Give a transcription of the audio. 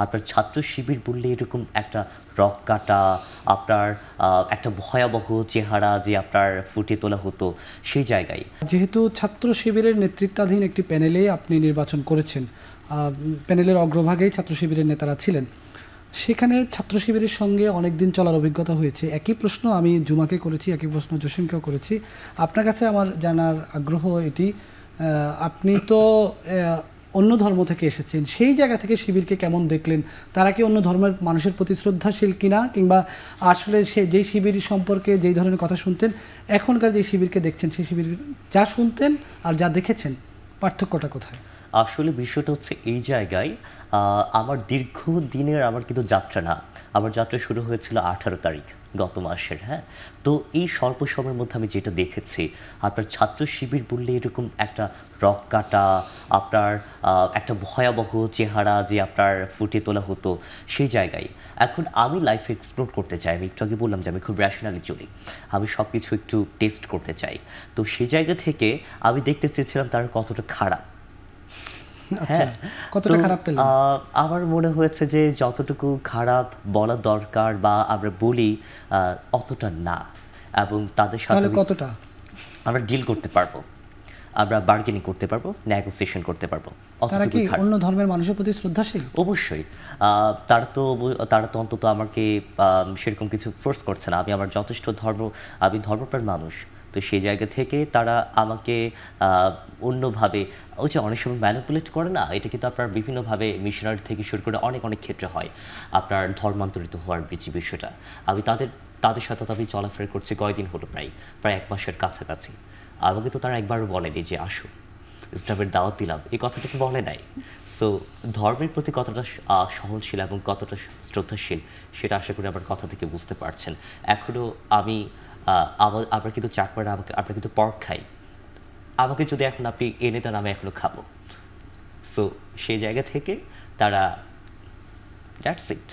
আপনার ছাত্র শিবির বললে এরকম একটা রক কাটা, আপনার একটা ভয়াবহ চেহারা যে আপনার ফুটিয়ে তোলা হতো সেই জায়গায়। যেহেতু ছাত্র শিবিরের নেতৃত্বাধীন একটি প্যানেলে আপনি নির্বাচন করেছেন, প্যানেলের অগ্রভাগেই ছাত্র শিবিরের নেতারা ছিলেন, সেখানে ছাত্র শিবিরের সঙ্গে অনেক দিন চলার অভিজ্ঞতা হয়েছে। একই প্রশ্ন আমি জুমাকে করেছি, একই প্রশ্ন জসিমকেও করেছি। আপনার কাছে আমার জানার আগ্রহ এটি, আপনি তো অন্য ধর্ম থেকে এসেছেন, সেই জায়গা থেকে শিবিরকে কেমন দেখলেন? তারা কি অন্য ধর্মের মানুষের প্রতি শ্রদ্ধাশীল কিনা, কিংবা আসলে সে যেই শিবির সম্পর্কে যেই ধরনের কথা শুনতেন, এখনকার যে শিবিরকে দেখছেন সেই শিবির যা শুনতেন আর যা দেখেছেন পার্থক্যটা কোথায়? আসলে বিষয়টা হচ্ছে এই জায়গায়, আমার দীর্ঘদিনের আমার কিন্তু যাত্রা না। আমার যাত্রা শুরু হয়েছিল 18 তারিখ গত মাসের। হ্যাঁ, তো এই স্বল্প সময়ের মধ্যে আমি যেটা দেখেছি, আপনার ছাত্র শিবির বললে এরকম একটা রক কাটা, আপনার একটা ভয়াবহ চেহারা যে আপনার ফুটিয়ে তোলা হতো সেই জায়গায়। এখন আমি লাইফে এক্সপ্লোর করতে চাই। আমি একটু আগে বললাম যে আমি খুব র্যাশনালি চলি, আমি সব কিছু একটু টেস্ট করতে চাই। তো সেই জায়গা থেকে আমি দেখতে চেয়েছিলাম তারা কতটা খারাপ। আচ্ছা, কতটা খারাপ পেলেন? আমার মনে হয়েছে যে যতটুকু খারাপ বলা দরকার বা আমরা বলি অতটা না, এবং তাদের সাথে কতটা আমরা ডিল করতে পারবো, আমরা বার্গেনিং করতে পারবো, নেগোসিয়েশন করতে পারবো। তারা কি অন্য ধর্মের মানুষের প্রতি শ্রদ্ধাশীল? অবশ্যই। তারা তো অন্তত আমাকে সেরকম কিছু ফোর্স করছে না। আমি আমার যথেষ্ট আমি ধর্মপ্রাণ মানুষ। তো সেই জায়গা থেকে তারা আমাকে অন্যভাবে, ওই যে অনেক সময় ম্যানিপুলেট করে না, এটা কিন্তু আপনার বিভিন্নভাবে মিশনারি থেকে শুরু করে অনেক অনেক ক্ষেত্রে হয় আপনার ধর্মান্তরিত হওয়ার বিষয়টা। আমি তাদের সাথে তো আমি চলাফেরা করছি কয়দিন হলো, প্রায় 1 মাসের কাছাকাছি। আমাকে তো তারা একবারও বলেনি যে আসো ইসলামের দাওয়াত দিলাম, এই কথাটা তো বলে নাই। সো ধর্মের প্রতি কতটা সহনশীল এবং কতটা শ্রদ্ধাশীল সেটা আশা করি আমার কথা থেকে বুঝতে পারছেন। এখনও আমি আমরা কিন্তু চাকমারা, আমরা কিন্তু পর্ক খাই। আমাকে যদি এখন আপনি এনে দেন আমি এখনো খাবো। সো সেই জায়গা থেকে তারা, দ্যাটস ইট।